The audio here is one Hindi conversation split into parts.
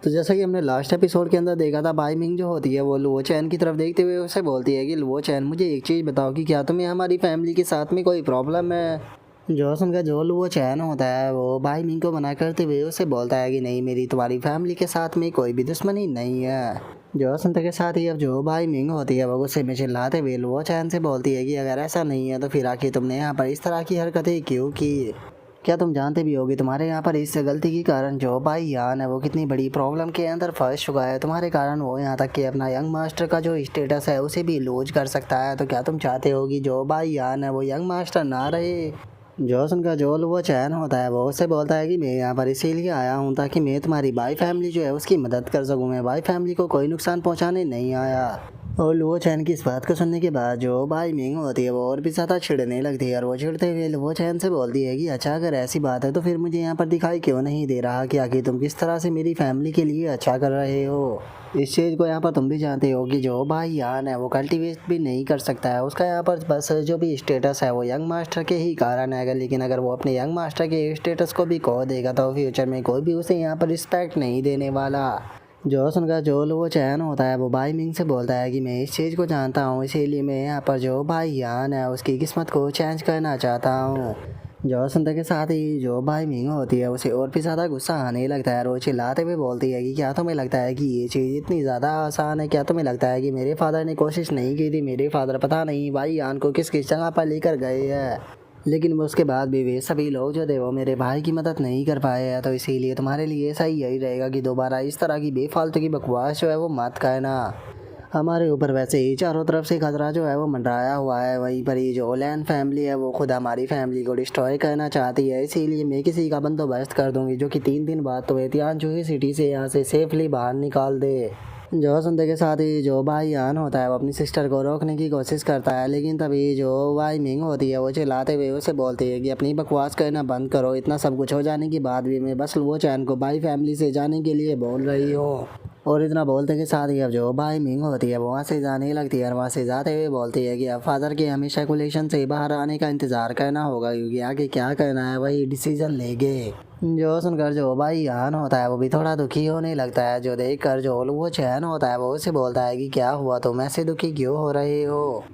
तो जैसा कि हमने लास्ट एपिसोड के अंदर देखा था, बाई मिंग जो होती है वो लुओ चैन की तरफ देखते हुए उसे बोलती है कि लुओ चैन, मुझे एक चीज़ बताओ कि क्या तुम्हें हमारी फैमिली के साथ में कोई प्रॉब्लम है। जॉसन का जो लुओ चैन होता है वो बाई मिंग को मना करते हुए उसे बोलता है कि नहीं, मेरी तुम्हारी फैमिली के साथ में कोई भी दुश्मनी नहीं है। जॉसन के साथ ही अब जो बाई मिंग होती है वो गुस्से में चिल्लाते हुए लुओ चैन से बोलती है कि अगर ऐसा नहीं है तो फिर आखिर तुमने यहाँ पर इस तरह की हरकतें क्यों की। क्या तुम जानते भी होगे तुम्हारे यहाँ पर इस गलती के कारण जो भाई यान है वो कितनी बड़ी प्रॉब्लम के अंदर फंस चुका है। तुम्हारे कारण वो यहाँ तक कि अपना यंग मास्टर का जो स्टेटस है उसे भी लूज कर सकता है। तो क्या तुम चाहते हो कि जो भाई यान है वो यंग मास्टर ना रहे। जॉसन का जो वो चैन होता है वो उससे बोलता है कि मैं यहाँ पर इसीलिए आया हूँ ताकि मैं तुम्हारी बाई फैमिली जो है उसकी मदद कर सकूँ। मैं बाई फैमिली को कोई नुकसान पहुँचाने नहीं आया। और लुओ चैन की इस बात को सुनने के बाद जो बाई मिंग होती है वो और भी ज़्यादा चिढ़ने लगती है और वो चिढ़ते हुए लुओ चैन से बोलती है कि अच्छा, अगर ऐसी बात है तो फिर मुझे यहाँ पर दिखाई क्यों नहीं दे रहा कि आखिर तुम किस तरह से मेरी फैमिली के लिए अच्छा कर रहे हो। इस चीज़ को यहाँ पर तुम भी जानते हो कि जो भाई यान है वो कल्टीवेट भी नहीं कर सकता है। उसका यहाँ पर बस जो भी स्टेटस है वो यंग मास्टर के ही कारण है। लेकिन अगर वो अपने यंग मास्टर के स्टेटस को भी खो देगा तो फ्यूचर में कोई भी उसे यहाँ पर रिस्पेक्ट नहीं देने वाला। जॉसन का जो वो चैन होता है वो बाई मिंग से बोलता है कि मैं इस चीज़ को जानता हूँ, इसीलिए मैं यहाँ पर जो भाई यान है उसकी किस्मत को चेंज करना चाहता हूँ। जॉसन के साथ ही जो बाई मिंग होती है उसे और भी ज़्यादा गुस्सा आने लगता है और वो चिल्लाते हुए बोलती है कि क्या तुम्हें लगता है कि ये चीज़ इतनी ज़्यादा आसान है। क्या तुम्हें लगता है कि मेरे फादर ने कोशिश नहीं की थी। मेरे फादर पता नहीं भाई यान को किस किस जगह पर लेकर गए हैं, लेकिन उसके बाद भी वे सभी लोग जो थे वो मेरे भाई की मदद नहीं कर पाए हैं। तो इसीलिए तुम्हारे लिए ऐसा ही यही रहेगा कि दोबारा इस तरह की बेफालतू की बकवास जो है वो मत कहना। हमारे ऊपर वैसे ही चारों तरफ से खतरा जो है वो मंडराया हुआ है। वहीं पर ये जो ओलैन फैमिली है वो खुद हमारी फैमिली को डिस्ट्रॉय करना चाहती है। इसीलिए मैं किसी का बंदोबस्त कर दूंगी जो कि 3 दिन बाद तो तियानजू सिटी से यहाँ से सेफली बाहर निकाल दे। जो संदे के साथ ही जो भाई यान होता है वो अपनी सिस्टर को रोकने की कोशिश करता है, लेकिन तभी जो वाई मिंग होती है वो चिल्लाते हुए उसे बोलती है कि अपनी बकवास करना बंद करो। इतना सब कुछ हो जाने के बाद भी मैं बस वो चैन को भाई फैमिली से जाने के लिए बोल रही हूँ। और इतना बोलते के साथ ही अब जो भाई मिंग होती है वो वहाँ से जाने लगती है और वहाँ से जाते हुए बोलती है कि अब फादर के हमेशा कुलेशन से बाहर आने का इंतज़ार करना होगा, क्योंकि आगे क्या करना है वही डिसीजन लेंगे। जो सुनकर जो भाई यान होता है वो भी थोड़ा दुखी होने लगता है। जो देख कर जो वो चैन होता है वो उसे बोलता है कि क्या हुआ, तुम ऐसे दुखी क्यों हो रहे हो।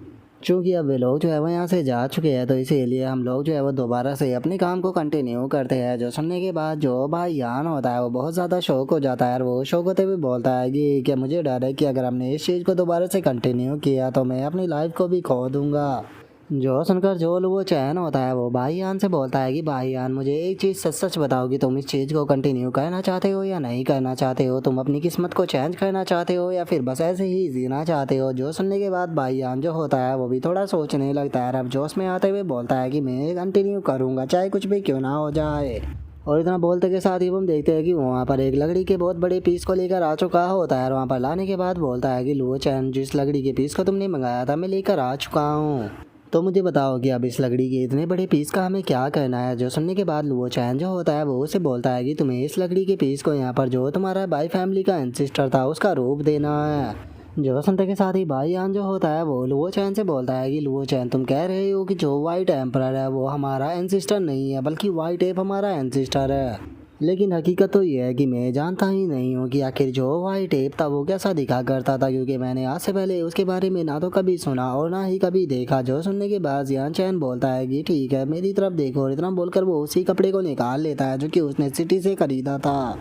चूँकि अब वे लोग जो है वो यहाँ से जा चुके हैं तो इसीलिए हम लोग जो है वो दोबारा से अपने काम को कंटिन्यू करते हैं। जो सुनने के बाद जो भाई यान होता है वो बहुत ज़्यादा शौक हो जाता है और वो शौक होते हुए बोलता है कि क्या मुझे डर है कि अगर हमने इस चीज़ को दोबारा से कंटिन्यू किया तो मैं अपनी लाइफ को भी खो दूँगा। जो सुनकर जो वो चैन होता है वो भाईयान से बोलता है कि भाईयान, मुझे एक चीज़ सच सच बताओ कि तुम इस चीज़ को कंटिन्यू करना चाहते हो या नहीं करना चाहते हो। तुम अपनी किस्मत को चेंज करना चाहते हो या फिर बस ऐसे ही जीना चाहते हो। जो सुनने के बाद भाईयान जो होता है वो भी थोड़ा सोचने लगता है। अब जोश में आते हुए बोलता है कि मैं कंटिन्यू करूँगा चाहे कुछ भी क्यों ना हो जाए। और इतना बोलते के साथ ही हम देखते हैं कि वहाँ पर एक लकड़ी के बहुत बड़े पीस को लेकर आ चुका होता है और वहाँ पर लाने के बाद बोलता है कि लुओ चैन, जिस लकड़ी के पीस को तुमने मंगाया था मैं लेकर आ चुका हूँ। तो मुझे बताओ कि अब इस लकड़ी के इतने बड़े पीस का हमें क्या करना है। जो सुनने के बाद लुओ चैन जो होता है वो उसे बोलता है कि तुम्हें इस लकड़ी के पीस को यहाँ पर जो तुम्हारा बाई फैमिली का एंसिस्टर था उसका रूप देना है। जो सुनते के साथ ही भाई यान जो होता है वो लुओ चैन से बोलता है कि लुओ चैन, तुम कह रहे हो कि जो वाइट एम्परर है वो हमारा एंसिस्टर नहीं है बल्कि वाइट एप हमारा एंसिस्टर है। लेकिन हकीकत तो ये है कि मैं जानता ही नहीं हूँ कि आखिर जो वाइट एप था वो कैसा दिखा करता था, क्योंकि मैंने आज से पहले उसके बारे में ना तो कभी सुना और ना ही कभी देखा। जो सुनने के बाद यान चैन बोलता है कि ठीक है, मेरी तरफ देखो। और इतना बोलकर वो उसी कपड़े को निकाल लेता है जो कि उसने सिटी से खरीदा था।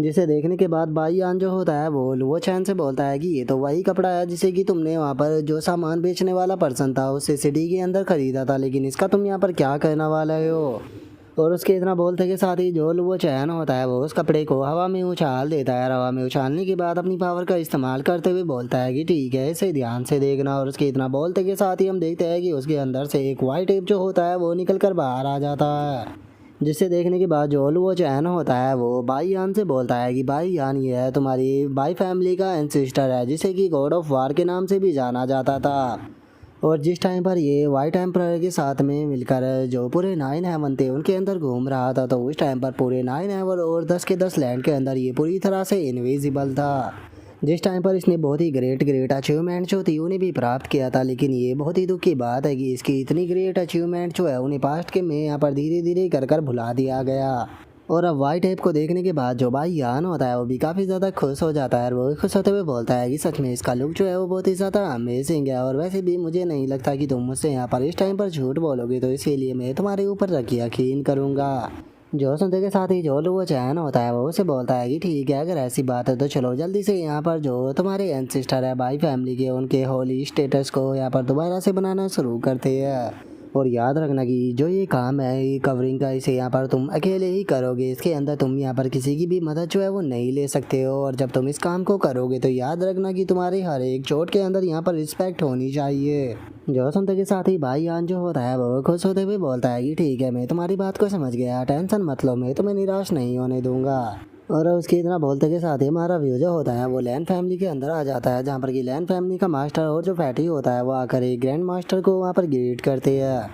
जिसे देखने के बाद भाई यान जो होता है वो लुओ चैन से बोलता है कि ये तो वही कपड़ा है जिसे कि तुमने वहाँ पर जो सामान बेचने वाला पर्सन था उससे सिटी के अंदर खरीदा था, लेकिन इसका तुम यहाँ पर क्या करने वाले हो। और उसके इतना बोलते के साथ ही जो वो चैन होता है वो उस कपड़े को हवा में उछाल देता है। हवा में उछालने के बाद अपनी पावर का इस्तेमाल करते हुए बोलता है कि ठीक है, इसे ध्यान से देखना। और उसके इतना बोलते के साथ ही हम देखते हैं कि उसके अंदर से एक वाइट टेप जो होता है वो निकल कर बाहर आ जाता है। जिसे देखने के बाद जो वो चैन होता है वो भाई यान से बोलता है कि भाई यान, ये है तुम्हारी भाई फैमिली का एंसिस्टर है जिसे कि गॉड ऑफ वार के नाम से भी जाना जाता था। और जिस टाइम पर ये वाइट एम्परर के साथ में मिलकर जो पूरे 9 हेवन थे उनके अंदर घूम रहा था, तो उस टाइम पर पूरे 9 हेवन और 10 के 10 लैंड के अंदर ये पूरी तरह से इनविजिबल था। जिस टाइम पर इसने बहुत ही ग्रेट ग्रेट अचीवमेंट जो थी उन्हें भी प्राप्त किया था, लेकिन ये बहुत ही दुख की बात है कि इसकी इतनी ग्रेट अचीवमेंट जो है उन्हें पास्ट के में यहाँ पर धीरे धीरे कर भुला दिया गया। और अब वाई टाइप को देखने के बाद जो भाई यान होता है वो भी काफ़ी ज़्यादा खुश हो जाता है और वो भी खुश होते हुए बोलता है कि सच में इसका लुक जो है वो बहुत ही ज़्यादा अमेजिंग है और वैसे भी मुझे नहीं लगता कि तुम मुझसे यहाँ पर इस टाइम पर झूठ बोलोगे, तो इसीलिए मैं तुम्हारे ऊपर यकीन करूँगा। जो सुनते के साथ ही जो लुओ चैन होता है वो उसे बोलता है कि ठीक है, अगर ऐसी बात है तो चलो जल्दी से यहाँ पर जो तुम्हारे एंसेस्टर है भाई फैमिली के, उनके होली स्टेटस को यहाँ पर दोबारा से बनाना शुरू करते हैं। और याद रखना कि जो ये काम है ये कवरिंग का, इसे यहाँ पर तुम अकेले ही करोगे, इसके अंदर तुम यहाँ पर किसी की भी मदद जो है वो नहीं ले सकते हो। और जब तुम इस काम को करोगे तो याद रखना कि तुम्हारी हर एक चोट के अंदर यहाँ पर रिस्पेक्ट होनी चाहिए। जो सुनते के साथ ही भाई यान जो होता है वो खुश होते हुए बोलता है कि ठीक है, मैं तुम्हारी बात को समझ गया, टेंशन मत लो, मैं तुम्हें निराश नहीं होने दूंगा। और उसके इतना बोलते के साथ ही हमारा व्यू जो होता है वो लैन फैमिली के अंदर आ जाता है, जहाँ पर कि लैन फैमिली का मास्टर और जो फैटी होता है वो आकर एक ग्रैंड मास्टर को वहाँ पर ग्रीट करते हैं।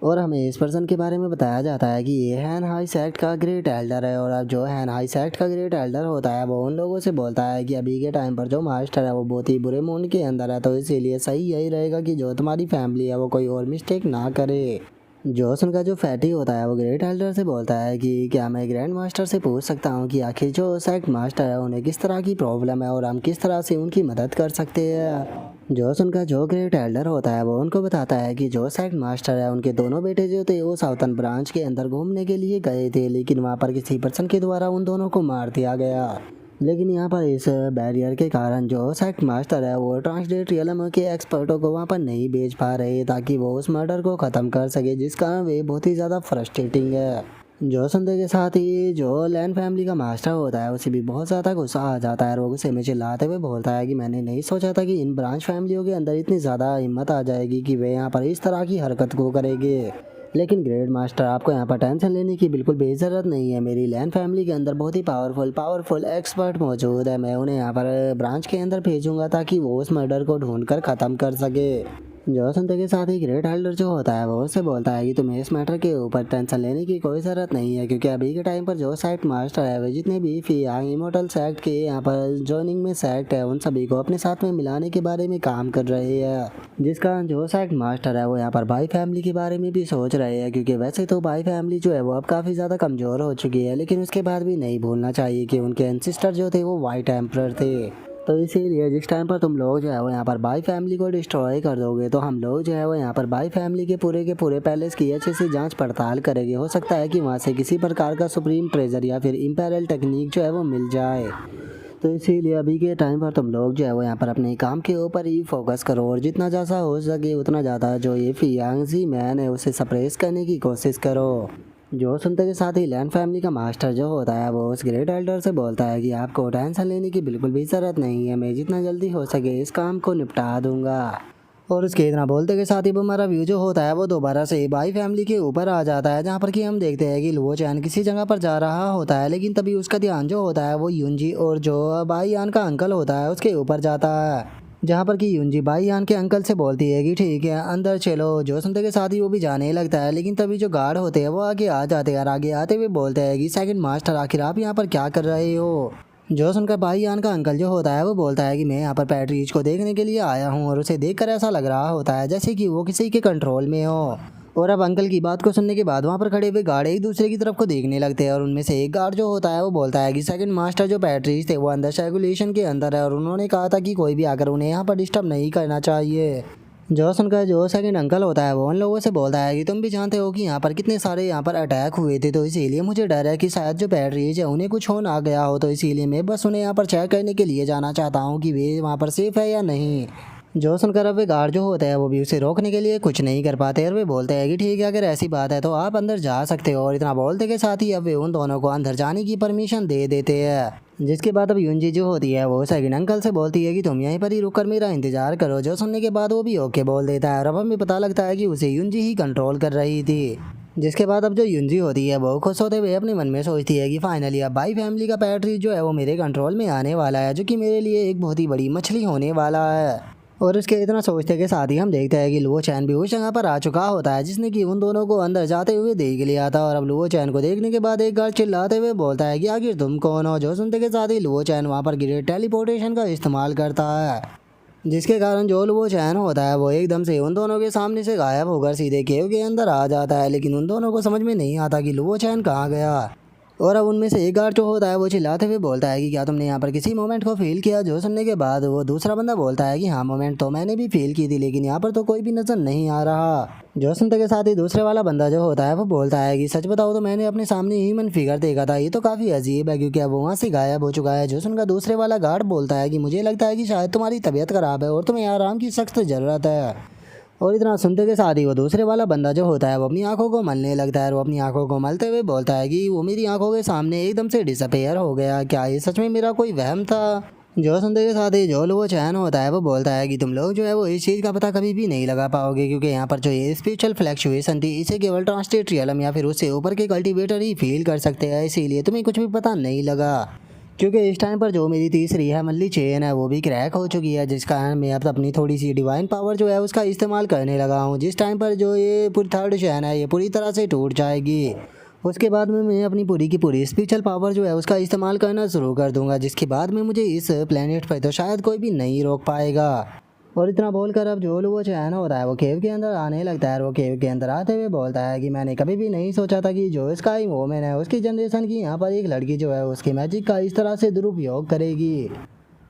और हमें इस पर्सन के बारे में बताया जाता है कि ये हैन हाई सेक्ट का ग्रेट एल्डर है। और अब जो हैन हाई सेक्ट का ग्रेट एल्डर होता है वो उन लोगों से बोलता है कि अभी के टाइम पर जो मास्टर है वो बहुत ही बुरे मूड के अंदर है, तो इसीलिए सही यही रहेगा कि जो तुम्हारी फैमिली है वो कोई और मिस्टेक ना करे। जोसन का जो फैटी होता है वो ग्रेट एल्डर से बोलता है कि क्या मैं ग्रैंड मास्टर से पूछ सकता हूँ कि आखिर जो सेक्ट मास्टर है उन्हें किस तरह की प्रॉब्लम है और हम किस तरह से उनकी मदद कर सकते हैं। जोसन का जो ग्रेट एल्डर होता है वो उनको बताता है कि जो सेक्ट मास्टर है उनके दोनों बेटे जो थे वो साउथर्न ब्रांच के अंदर घूमने के लिए गए थे, लेकिन वहाँ पर किसी पर्सन के द्वारा उन दोनों को मार दिया गया। लेकिन यहाँ पर इस बैरियर के कारण जो सेक्ट मास्टर है वो ट्रांसलेटरियलम के एक्सपर्टों को वहाँ पर नहीं भेज पा रहे ताकि वो उस मर्डर को ख़त्म कर सके, जिस कारण वे बहुत ही ज़्यादा फ्रस्ट्रेटिंग है। जो संदेह के साथ ही जो लैन फैमिली का मास्टर होता है उसे भी बहुत ज़्यादा गुस्सा आ जाता है और वो गुस्से में चिल्लाते हुए बोलता है कि मैंने नहीं सोचा था कि इन ब्रांच फैमिलियों के अंदर इतनी ज़्यादा हिम्मत आ जाएगी कि वे यहाँ पर इस तरह की हरकत को करेंगे। लेकिन ग्रेट मास्टर, आपको यहाँ पर टेंशन लेने की बिल्कुल भी ज़रूरत नहीं है, मेरी लैन फैमिली के अंदर बहुत ही पावरफुल एक्सपर्ट मौजूद है। मैं उन्हें यहाँ पर ब्रांच के अंदर भेजूंगा ताकि वो उस मर्डर को ढूंढ कर ख़त्म कर सके। जो सुनते के साथ ही ग्रेट हेल्डर जो होता है वो उससे बोलता है कि तुम्हें इस मैटर के ऊपर टेंशन लेने की कोई ज़रूरत नहीं है, क्योंकि अभी के टाइम पर जो सेक्ट मास्टर है वे जितने भी फियांग इमोर्टल सेक्ट के यहाँ पर जॉइनिंग में सेक्ट है उन सभी को अपने साथ में मिलाने के बारे में काम कर रहे हैं, जिस कारण जो सेक्ट मास्टर है वो यहाँ पर भाई फैमिली के बारे में भी सोच रहे हैं। क्योंकि वैसे तो भाई फैमिली जो है वो अब काफ़ी ज़्यादा कमज़ोर हो चुकी है, लेकिन उसके बाद भी नहीं भूलना चाहिए कि उनके एंसेस्टर जो थे वो वाइट एम्परर थे। तो इसीलिए जिस टाइम पर तुम लोग जो है वो यहाँ पर बाई फैमिली को डिस्ट्रॉय कर दोगे तो हम लोग जो है वो यहाँ पर बाई फैमिली के पूरे पैलेस की अच्छे से जांच पड़ताल करेंगे। हो सकता है कि वहाँ से किसी प्रकार का सुप्रीम ट्रेजर या फिर इम्पेरियल टेक्निक जो है वो मिल जाए। तो इसीलिए अभी के टाइम पर तुम लोग जो है वो यहाँ पर अपने काम के ऊपर ही फोकस करो और जितना ज़्यादा हो सके उतना ज़्यादा जो ये फियांगजी मैन है उसे सप्रेस करने की कोशिश करो। जो सुनते के साथ ही लैन फैमिली का मास्टर जो होता है वो उस ग्रेट एल्डर से बोलता है कि आपको टेंशन लेने की बिल्कुल भी ज़रूरत नहीं है, मैं जितना जल्दी हो सके इस काम को निपटा दूंगा। और उसके इतना बोलते के साथ ही वो हमारा व्यू जो होता है वो दोबारा से बाई फैमिली के ऊपर आ जाता है, जहाँ पर कि हम देखते हैं कि लुओ चैन किसी जगह पर जा रहा होता है, लेकिन तभी उसका ध्यान जो होता है वो यूनजी और जो बाई यान का अंकल होता है उसके ऊपर जाता है, जहाँ पर कि यूनजी बाई यान के अंकल से बोलती है कि ठीक है अंदर चलो। जो सुनते के साथ ही वो भी जाने लगता है, लेकिन तभी जो गार्ड होते हैं वो आगे आ जाते हैं और आगे आते हुए बोलते हैं कि सेकंड मास्टर आखिर आप यहाँ पर क्या कर रहे हो। जो सुनकर भाई यान का अंकल जो होता है वो बोलता है कि मैं यहाँ पर पैट्रिज को देखने के लिए आया हूँ और उसे देखकर ऐसा लग रहा होता है जैसे कि वो किसी के कंट्रोल में हो। और अब अंकल की बात को सुनने के बाद वहाँ पर खड़े हुए गार्ड एक दूसरे की तरफ को देखने लगते हैं और उनमें से एक गार्ड जो होता है वो बोलता है कि सेकंड मास्टर जो पैट्रिज थे वो अंदर सर्कुलेशन के अंदर है और उन्होंने कहा था कि कोई भी आकर उन्हें यहाँ पर डिस्टर्ब नहीं करना चाहिए। जो सुनकर जो सेकंड अंकल होता है वो उन लोगों से बोलता है कि तुम भी जानते हो कि यहाँ पर कितने सारे यहाँ पर अटैक हुए थे, तो इसीलिए मुझे डर है कि शायद जो पैट्रिज है उन्हें कुछ हो ना गया हो, तो इसीलिए मैं बस उन्हें यहाँ पर चेक करने के लिए जाना चाहता हूँ कि वे वहाँ पर सेफ है या नहीं। जो सुनकर अब वे गार्ड जो होते हैं वो भी उसे रोकने के लिए कुछ नहीं कर पाते और वे बोलते हैं कि ठीक है अगर ऐसी बात है तो आप अंदर जा सकते हो। और इतना बोलते के साथ ही अब वे उन दोनों को अंदर जाने की परमिशन दे देते हैं, जिसके बाद अब यूनजी जो होती है वो सेकंड अंकल से बोलती है कि तुम यहीं पर ही रुककर मेरा इंतजार करो। जो सुनने के बाद वो भी ओके बोल देता है और अब हमें पता लगता है कि उसे यूनजी ही कंट्रोल कर रही थी। जिसके बाद अब जो यूनजी होती है वो खुश होते हुए अपने मन में सोचती है कि फाइनली अब बाई फैमिली का पैट्रिज जो है वो मेरे कंट्रोल में आने वाला है, जो कि मेरे लिए एक बहुत ही बड़ी मछली होने वाला है। और इसके इतना सोचते के साथ ही हम देखते हैं कि लुओ चैन भी उस जगह पर आ चुका होता है जिसने कि उन दोनों को अंदर जाते हुए देख लिया था। और अब लुओ चैन को देखने के बाद एक गार्ड चिल्लाते हुए बोलता है कि आखिर तुम कौन हो। जो सुनते के साथ ही लुओ चैन वहाँ पर गिरे टेलीपोर्टेशन का इस्तेमाल करता है, जिसके कारण जो लुओ चैन होता है वो एकदम से उन दोनों के सामने से गायब होकर सीधे केव के अंदर आ जाता है। लेकिन उन दोनों को समझ में नहीं आता कि लुओ चैन कहाँ गया। और अब उनमें से एक गार्ड जो होता है वो चिल्लाते हुए बोलता है कि क्या तुमने यहाँ पर किसी मोमेंट को फील किया। जो सुनने के बाद वो दूसरा बंदा बोलता है कि हाँ, मोमेंट तो मैंने भी फील की थी, लेकिन यहाँ पर तो कोई भी नजर नहीं आ रहा। जो सुनते के साथ ही दूसरे वाला बंदा जो होता है वो बोलता है कि सच बताओ तो मैंने अपने सामने ह्यूमन फिगर देखा था, ये तो काफी अजीब है क्योंकि अब वो वहाँ से गायब हो चुका है। जो सुनकर दूसरे वाला गार्ड बोलता है कि मुझे लगता है कि शायद तुम्हारी तबीयत खराब है और तुम्हें आराम की सख्त जरूरत है। और इतना सुनते के साथ ही वो दूसरे वाला बंदा जो होता है वो अपनी आंखों को मलने लगता है और वो अपनी आंखों को मलते हुए बोलता है कि वो मेरी आंखों के सामने एकदम से डिसअपेयर हो गया, क्या ये सच में मेरा कोई वहम था। जो सुनते के साथ ही जो वो चैन होता है वो बोलता है कि तुम लोग जो है वो इस चीज़ का पता कभी भी नहीं लगा पाओगे, क्योंकि यहाँ पर जो ये स्पिरिचुअल फ्लक्चुएशन थी इसे केवल ट्रांसलेट रियलम या फिर उससे ऊपर के कल्टीवेटर ही फील कर सकते हैं, इसीलिए तुम्हें कुछ भी पता नहीं लगा। क्योंकि इस टाइम पर जो मेरी तीसरी है मल्ली चेन है वो भी क्रैक हो चुकी है, जिस कारण मैं अब अपनी थोड़ी सी डिवाइन पावर जो है उसका इस्तेमाल करने लगा हूँ। जिस टाइम पर जो ये पूरी थर्ड चेन है ये पूरी तरह से टूट जाएगी, उसके बाद में मैं अपनी पूरी की पूरी स्पिरिचुअल पावर जो है उसका इस्तेमाल करना शुरू कर दूंगा, जिसके बाद में मुझे इस प्लेनेट पर तो शायद कोई भी नहीं रोक पाएगा। और इतना बोलकर अब जो वो चैन होता है वो केव के अंदर आने लगता है। वो केव के अंदर आते हुए बोलता है कि मैंने कभी भी नहीं सोचा था कि जो स्काई वोमेन है उसकी जनरेशन की यहाँ पर एक लड़की जो है उसकी मैजिक का इस तरह से दुरुपयोग करेगी।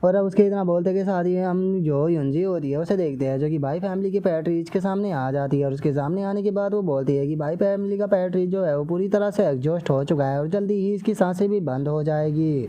और अब उसके इतना बोलते के साथ ही हम जो युंजी होती है उसे देखते हैं, जो कि भाई फैमिली की पैट्रीज के सामने आ जाती है। और उसके सामने आने के बाद वो बोलती है कि भाई फैमिली का पैट्रीज जो है वो पूरी तरह से एग्जॉस्ट हो चुका है और जल्दी ही इसकी सांसें भी बंद हो जाएगी।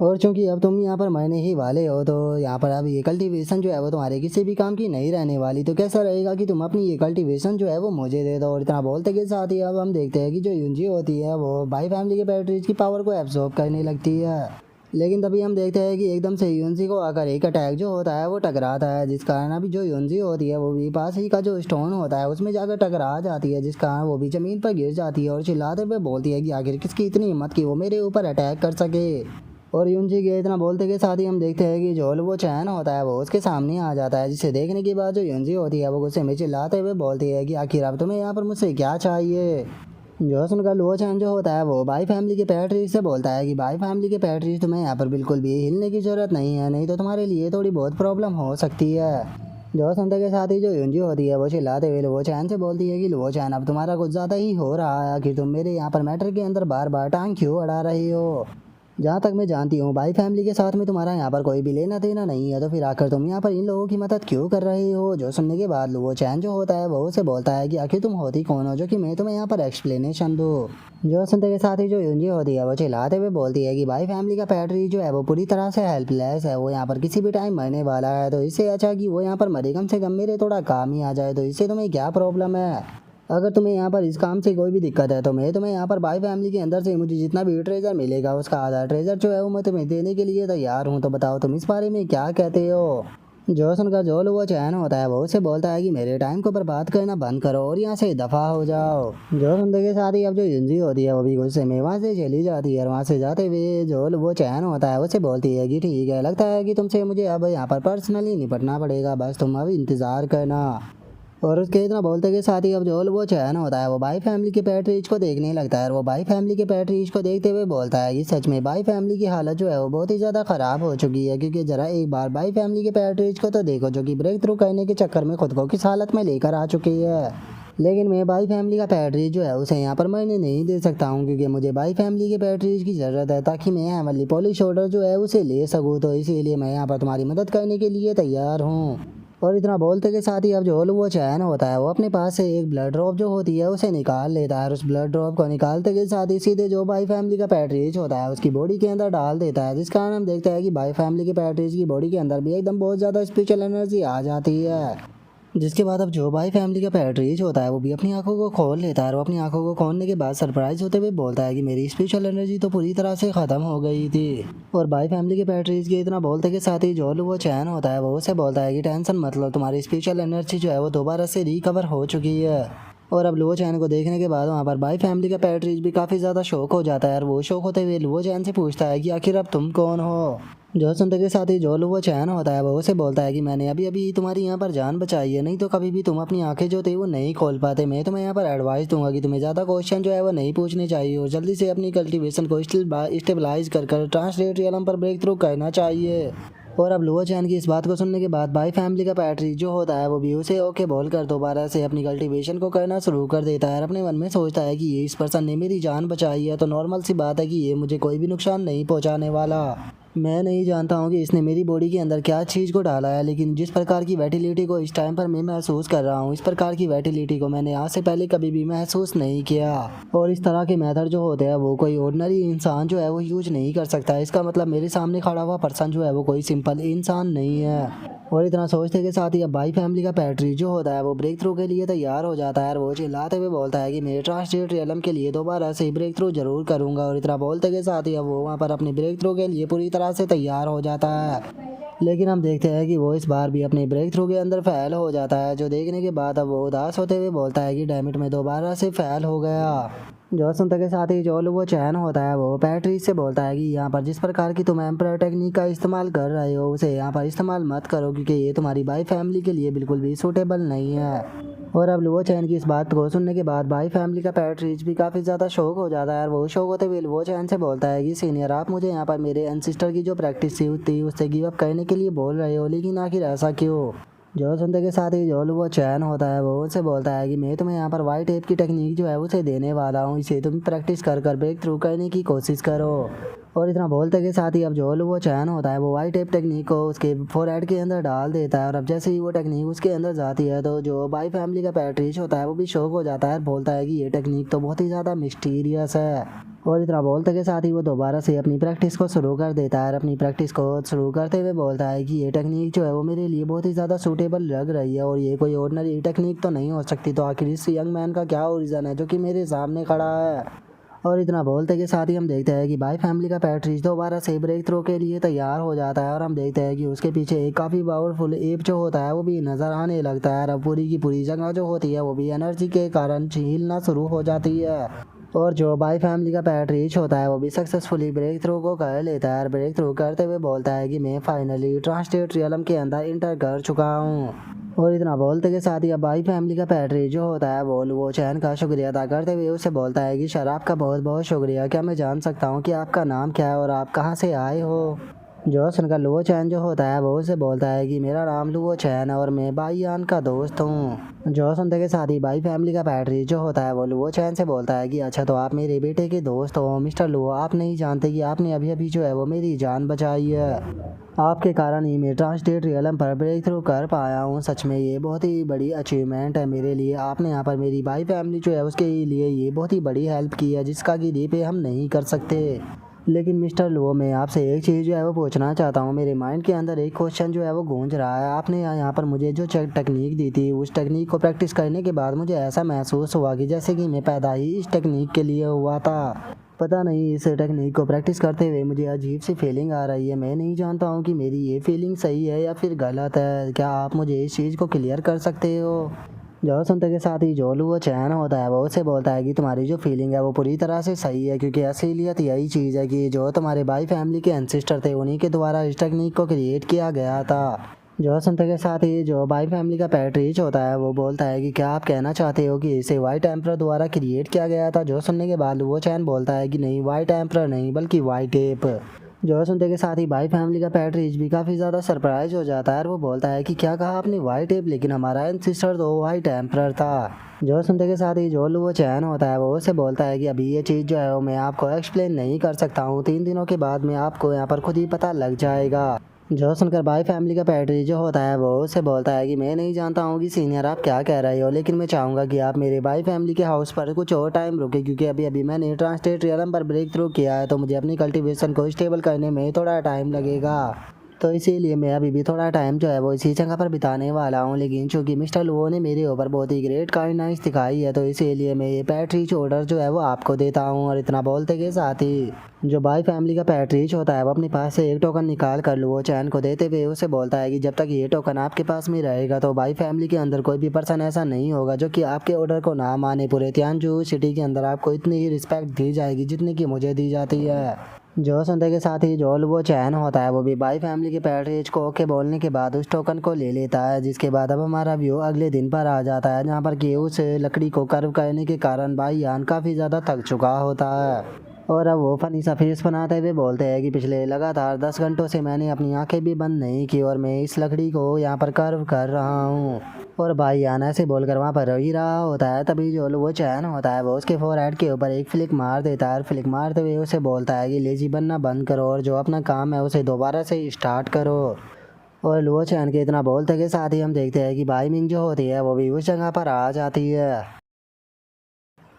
और चूंकि अब तुम यहाँ पर मरने ही वाले हो तो यहाँ पर अब ये कल्टीवेशन जो है वो तुम्हारे किसी भी काम की नहीं रहने वाली, तो कैसा रहेगा कि तुम अपनी ये कल्टीवेशन जो है वो मुझे दे दो। और इतना बोलते के साथ ही अब हम देखते हैं कि जो युंजी होती है वो भाई फैमिली के पैट्रीज की पावर को एब्जॉर्ब करने लगती है। लेकिन तभी हम देखते हैं कि एकदम से युंजी को आकर एक अटैक जो होता है वो टकराता है, जिस कारण अभी जो युंजी होती है वो भी पास ही का जो स्टोन होता है उसमें जाकर टकरा जाती है, जिस कारण वो भी ज़मीन पर गिर जाती है और चिल्लाते हुए बोलती है कि आखिर किसकी इतनी हिम्मत की वो मेरे ऊपर अटैक कर सके। और युंजी के इतना बोलते के साथ ही हम देखते हैं कि जो वो चैन होता है वो उसके सामने आ जाता है, जिसे देखने के बाद जो युंजी होती है वो गुस्से में चिल्लाते हुए बोलती है कि आखिर अब तुम्हें यहाँ पर मुझसे क्या चाहिए। जो सुनकर लुओ चैन जो होता है वो भाई फैमिली के पैट्रीज से बोलता है कि भाई फैमिली के पैट्रीज तुम्हें यहाँ पर बिल्कुल भी हिलने की ज़रूरत नहीं है, नहीं तो तुम्हारे लिए थोड़ी बहुत प्रॉब्लम हो सकती है। जो सुनते के साथ ही जो युंजी होती है वो चिल्लाते हुए लुओ चैन से बोलती है कि लुओ चैन अब तुम्हारा कुछ ज़्यादा ही हो रहा है, आखिर तुम मेरे यहाँ पर मैटर के अंदर बार बार टांग क्यों अड़ा रही हो। जहाँ तक मैं जानती हूँ भाई फैमिली के साथ में तुम्हारा यहाँ पर कोई भी लेना देना नहीं है, तो फिर आकर तुम यहाँ पर इन लोगों की मदद क्यों कर रहे हो। जो सुनने के बाद वो चैन जो होता है वो उसे बोलता है कि आखिर तुम होती कौन हो जो कि मैं तुम्हें यहाँ पर एक्सप्लेनेशन दूँ। जो सुनते के साथ ही जो युंजी होती है वो चिल्लाते हुए बोलती है कि भाई फैमिली का पैट्री जो है वो पूरी तरह से हेल्पलेस है, वो यहाँ पर किसी भी टाइम मरने वाला है, तो इससे अच्छा कि वो यहाँ पर मरे कम से कम मेरे थोड़ा काम ही आ जाए, तो इससे तुम्हें क्या प्रॉब्लम है। अगर तुम्हें यहाँ पर इस काम से कोई भी दिक्कत है तो मैं तुम्हें यहाँ पर भाई फैमिली के अंदर से मुझे जितना भी ट्रेजर मिलेगा उसका आधा ट्रेजर जो है वो मैं तुम्हें देने के लिए तैयार हूँ, तो बताओ तुम इस बारे में क्या कहते हो। जो सुनकर जो वो चैन होता है वो उसे बोलता है कि मेरे टाइम को बर्बाद करना बंद करो और यहाँ से दफ़ा हो जाओ। जो सुनते के साथ ही अब जो युंजी होती है वो भी गुस्से में वहाँ से चली जाती है और वहाँ से जाते हुए जो वो चैन होता है उसे बोलती है कि ठीक है, लगता है कि तुमसे मुझे अब यहाँ पर पर्सनली निपटना पड़ेगा, बस तुम अब इंतज़ार करना। और उसके इतना बोलते के साथ ही अब जो वो चैन होता है वो भाई फैमिली के पैट्रीज को देखने लगता है और वो भाई फैमिली के पैट्रीज को देखते हुए बोलता है कि सच में भाई फैमिली की हालत जो है वो बहुत ही ज़्यादा ख़राब हो चुकी है, क्योंकि ज़रा एक बार भाई फैमिली के पैट्रीज को तो देखो जो कि ब्रेक थ्रू करने के चक्कर में खुद को किस हालत में लेकर आ चुकी है। लेकिन मैं भाई फैमिली का पैट्रीज जो है उसे यहाँ पर मरने नहीं दे सकता हूँ, क्योंकि मुझे भाई फैमिली के पैट्रीज की ज़रूरत है ताकि मैं हेवनली पॉलिश ऑर्डर जो है उसे ले सकूँ, तो इसीलिए मैं यहाँ पर तुम्हारी मदद करने के लिए तैयार हूँ। और इतना बोलते के साथ ही अब जो वो चैन होता है वो अपने पास से एक ब्लड ड्रॉप जो होती है उसे निकाल लेता है और उस ब्लड ड्रॉप को निकालते के साथ ही सीधे जो भाई फैमिली का पैट्रीज होता है उसकी बॉडी के अंदर डाल देता है, जिस कारण हम देखते हैं कि भाई फैमिली के पैट्रीज की बॉडी के अंदर भी एकदम बहुत ज़्यादा स्पिरिचुअल एनर्जी आ जाती है। जिसके बाद अब जो भाई फैमिली का पैट्रीज होता है वो भी अपनी आंखों को खोल लेता है और अपनी आंखों को खोलने के बाद सरप्राइज होते हुए बोलता है कि मेरी स्पिरिचुअल एनर्जी तो पूरी तरह से ख़त्म हो गई थी। और भाई फैमिली के पैट्रीज के इतना बोलते के साथ ही जो वो चैन होता है वो उसे बोलता है कि टेंशन मतलब तुम्हारी स्पिरिचुअल एनर्जी जो है वो दोबारा से रिकवर हो चुकी है। और अब लुओ चैन को देखने के बाद वहाँ पर भाई फैमिली का पैट्रीज भी काफ़ी ज़्यादा शौक हो जाता है और वो शौक होते हुए लुओ चैन से पूछता है कि आखिर अब तुम कौन हो। जो सुनते के साथ ही जो लुओ चैन होता है वो उसे बोलता है कि मैंने अभी अभी तुम्हारी यहाँ पर जान बचाई है, नहीं तो कभी भी तुम अपनी आंखें जो थे वो नहीं खोल पाते। मैं तुम्हें यहाँ पर एडवाइस दूंगा कि तुम्हें ज़्यादा क्वेश्चन जो है वो नहीं पूछने चाहिए और जल्दी से अपनी कल्टीवेशन को स्टेबलाइज कर ट्रांसलेट रियलम पर ब्रेक थ्रू करना चाहिए। और अब लुओ चैन की इस बात को सुनने के बाद बाई फैमिली का पैट्रिक जो होता है वो भी उसे ओके बोलकर दोबारा से अपनी कल्टीवेशन को करना शुरू कर देता है। अपने मन में सोचता है कि ये इस पर्सन ने मेरी जान बचाई है तो नॉर्मल सी बात है कि ये मुझे कोई भी नुकसान नहीं पहुंचाने वाला। मैं नहीं जानता हूँ कि इसने मेरी बॉडी के अंदर क्या चीज़ को डाला है, लेकिन जिस प्रकार की वैटिलिटी को इस टाइम पर मैं महसूस कर रहा हूँ, इस प्रकार की वैटिलिटी को मैंने आज से पहले कभी भी महसूस नहीं किया। और इस तरह के मेथड जो होते हैं वो कोई ऑर्डिनरी इंसान जो है वो यूज नहीं कर सकता। इसका मतलब मेरे सामने खड़ा हुआ पर्सन जो है वो कोई सिंपल इंसान नहीं है। और इतना सोचते के साथ ही अब बाई फैमिली का पैट्रिक जो होता है वो ब्रेक थ्रू के लिए तैयार हो जाता है और वो चिल्लाते हुए बोलता है कि मैं ट्रांसजेंडर रियलम के लिए दोबारा से ब्रेक थ्रू जरूर करूंगा। और इतना बोलते के साथ ही अब वो वहाँ पर अपने ब्रेक थ्रू के लिए पूरी तरह से तैयार हो जाता है। लेकिन हम देखते हैं कि वो इस बार भी अपने ब्रेक थ्रू के अंदर फेल हो जाता है, जो देखने के बाद अब वो उदास होते हुए बोलता है कि डैम इट, मैं दोबारा से फेल हो गया। जो सुनते के साथ ही जो वो चैन होता है वो पैट्रिक से बोलता है कि यहाँ पर जिस प्रकार की तुम एम्पर टेक्निक का इस्तेमाल कर रहे हो उसे यहाँ पर इस्तेमाल मत करो, क्योंकि ये तुम्हारी बाई फैमिली के लिए बिल्कुल भी सूटेबल नहीं है। और अब लुओ चैन की इस बात को सुनने के बाद बाई फैमिली का पैट्रिक भी काफ़ी ज़्यादा शौक हो जाता है और वो शौक होते हुए लुओ चैन से बोलता है कि सीनियर, आप मुझे यहाँ पर मेरे एंसिस्टर की जो प्रैक्टिस थी उससे गिव अप करने के लिए बोल रहे हो, लेकिन आखिर ऐसा क्यों? जो सुनते के साथ ही जो वो चैन होता है वो उनसे बोलता है कि मैं तुम्हें यहाँ पर वाइट टेप की टेक्निक जो है उसे देने वाला हूँ, इसे तुम प्रैक्टिस कर कर ब्रेक थ्रू करने की कोशिश करो। और इतना बोलते के साथ ही अब जो वो चैन होता है वो वाइट टेप टेक्निक को उसके फोरहेड के अंदर डाल देता है। और अब जैसे ही वो टेक्निक उसके अंदर जाती है तो जो बाई फैमिली का पैट्रिक होता है वो भी शौक हो जाता है, बोलता है कि ये टेक्निक तो बहुत ही ज़्यादा मिस्टीरियस है। और इतना बोलते के साथ ही वो दोबारा से अपनी प्रैक्टिस को शुरू कर देता है और अपनी प्रैक्टिस को शुरू करते हुए बोलता है कि ये टेक्निक जो है वो मेरे लिए बहुत ही ज़्यादा सूटेबल लग रही है और ये कोई ऑर्डिनरी टेक्निक तो नहीं हो सकती, तो आखिर इस यंग मैन का क्या ओरिजिन है जो कि मेरे सामने खड़ा है। और इतना बोलते के साथ ही हम देखते हैं कि बाई फैमिली का पैट्रिक दोबारा से ब्रेक थ्रू के लिए तैयार हो जाता है और हम देखते हैं कि उसके पीछे एक काफ़ी पावरफुल एप जो होता है वो भी नज़र आने लगता है और अब पूरी की पूरी जगह जो होती है वो भी एनर्जी के कारण हिलना शुरू हो जाती है। और जो बाई फैमिली का पैट्रिक होता है वो भी सक्सेसफुली ब्रेक थ्रू को कर लेता है और ब्रेक थ्रू करते हुए बोलता है कि मैं फाइनली ट्रांसजेंडर रियलम के अंदर इंटर कर चुका हूँ। और इतना बोलते के साथ ही अब बाई फैमिली का पैट्रिक जो होता है वो चैन का शुक्रिया अदा करते हुए उसे बोलता है कि सर आपका बहुत बहुत शुक्रिया, क्या मैं जान सकता हूँ कि आपका नाम क्या है और आप कहाँ से आए हो? जो सुनकर लुओ चैन जो होता है वो उसे बोलता है कि मेरा नाम लुओ चैन है और मैं बाई यान का दोस्त हूँ। जो सुनते के साथ ही बाई फैमिली का पैट्रिक जो होता है वो लुओ चैन से बोलता है कि अच्छा तो आप मेरे बेटे के दोस्त हो मिस्टर लुओ, आप नहीं जानते कि आपने अभी अभी जो है वो मेरी जान बचाई है। आपके कारण ही मैं ट्रांसजेंडर रियलम पर ब्रेक थ्रू कर पाया हूँ, सच में ये बहुत ही बड़ी अचीवमेंट है मेरे लिए। आपने यहाँ पर मेरी बाई फैमिली जो है उसके लिए ये बहुत ही बड़ी हेल्प की है जिसका कि रीपे हम नहीं कर सकते। लेकिन मिस्टर लो, मैं आपसे एक चीज़ जो है वो पूछना चाहता हूँ। मेरे माइंड के अंदर एक क्वेश्चन जो है वो गूंज रहा है। आपने यहाँ पर मुझे जो टेक्निक दी थी उस टेक्निक को प्रैक्टिस करने के बाद मुझे ऐसा महसूस हुआ कि जैसे कि मैं पैदा ही इस टेक्निक के लिए हुआ था। पता नहीं इस टेक्निक को प्रैक्टिस करते हुए मुझे अजीब सी फीलिंग आ रही है। मैं नहीं जानता हूँ कि मेरी ये फीलिंग सही है या फिर गलत है। क्या आप मुझे इस चीज़ को क्लियर कर सकते हो? जो सुनते के साथ ही जो वो चैन होता है वो उसे बोलता है कि तुम्हारी जो फीलिंग है वो पूरी तरह से सही है, क्योंकि असलियत यही चीज़ है कि जो तुम्हारे बाई फैमिली के एंसेस्टर थे उन्हीं के द्वारा इस टेक्निक को क्रिएट किया गया था। जो सुनते के साथ ही जो बाई फैमिली का पैट्रिक होता है वो बोलता है कि क्या आप कहना चाहते हो कि इसे वाइट एम्परर द्वारा क्रिएट किया गया था? जो सुनने के बाद वो चैन बोलता है कि नहीं, वाइट एम्परर नहीं बल्कि वाइट एप। जो सुनते के साथ ही बाई फैमिली का पैट्रिक भी काफ़ी ज़्यादा सरप्राइज हो जाता है और वो बोलता है कि क्या कहा आपने, वाइट एप? लेकिन हमारा एंसेस्टर तो वाइट एम्परर था। जो सुनते के साथ ही जो वो चैन होता है वो उसे बोलता है कि अभी ये चीज़ जो है वो मैं आपको एक्सप्लेन नहीं कर सकता हूँ, 3 दिनों के बाद में आपको यहाँ पर खुद ही पता लग जाएगा। जो सुनकर बाई फैमिली का पैट्रिक जो होता है वो उसे बोलता है कि मैं नहीं जानता हूँ कि सीनियर आप क्या कह रहे हो, लेकिन मैं चाहूँगा कि आप मेरे बाई फैमिली के हाउस पर कुछ और टाइम रुके, क्योंकि अभी अभी मैंने ट्रांसजेंडर रियलम पर ब्रेक थ्रू किया है तो मुझे अपनी कल्टीवेशन को स्टेबल करने में थोड़ा टाइम लगेगा। तो इसीलिए मैं अभी भी थोड़ा टाइम जो है वो इसी जगह पर बिताने वाला हूँ। लेकिन चूंकि मिस्टर लुओ ने मेरे ऊपर बहुत ही ग्रेट काइंडनेस दिखाई है तो इसीलिए मैं ये पैट्रिक ऑर्डर जो है वो आपको देता हूँ। और इतना बोलते के साथ ही जो बाई फैमिली का पैट्रिक होता है वो अपने पास से एक टोकन निकाल कर लुओ चैन को देते हुए उसे बोलता है कि जब तक ये टोकन आपके पास में रहेगा तो बाई फैमिली के अंदर कोई भी पर्सन ऐसा नहीं होगा जो कि आपके ऑर्डर को ना माने। पूरे तियानजू सिटी के अंदर आपको इतनी ही रिस्पेक्ट दी जाएगी जितनी कि मुझे दी जाती है। जो सुनते के साथ ही जो वो चैन होता है वो भी बाई फैमिली के पैट्रिक को ओके बोलने के बाद उस टोकन को ले लेता है, जिसके बाद अब हमारा व्यू अगले दिन पर आ जाता है जहाँ पर कि उस लकड़ी को कर्व करने के कारण बाई यान काफ़ी ज़्यादा थक चुका होता है। और अब वो फनी सा फेस बनाते हुए बोलते हैं कि पिछले लगातार 10 घंटों से मैंने अपनी आंखें भी बंद नहीं की और मैं इस लकड़ी को यहाँ पर कर्व कर रहा हूँ। और भाई आना से बोलकर वहाँ पर रो ही रहा होता है, तभी जो वो चैन होता है वो उसके फोरहेड के ऊपर एक फ्लिक मार देता है और फ्लिक मारते हुए उसे बोलता है कि लेजी बनना बंद करो और जो अपना काम है उसे दोबारा से स्टार्ट करो। और लुओ चैन के इतना बोलते के साथ ही हम देखते हैं कि बाई मिंग जो होती है वो भी उस जगह पर आ जाती है।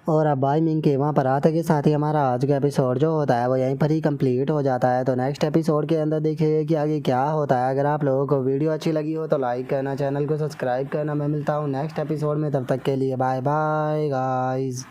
और अब बाई मिंग के वहाँ पर आते के साथ ही हमारा आज का एपिसोड जो होता है वो यहीं पर ही कंप्लीट हो जाता है। तो नेक्स्ट एपिसोड के अंदर देखिए कि आगे क्या होता है। अगर आप लोगों को वीडियो अच्छी लगी हो तो लाइक करना, चैनल को सब्सक्राइब करना। मैं मिलता हूँ नेक्स्ट एपिसोड में, तब तक के लिए बाय बाय गाइज।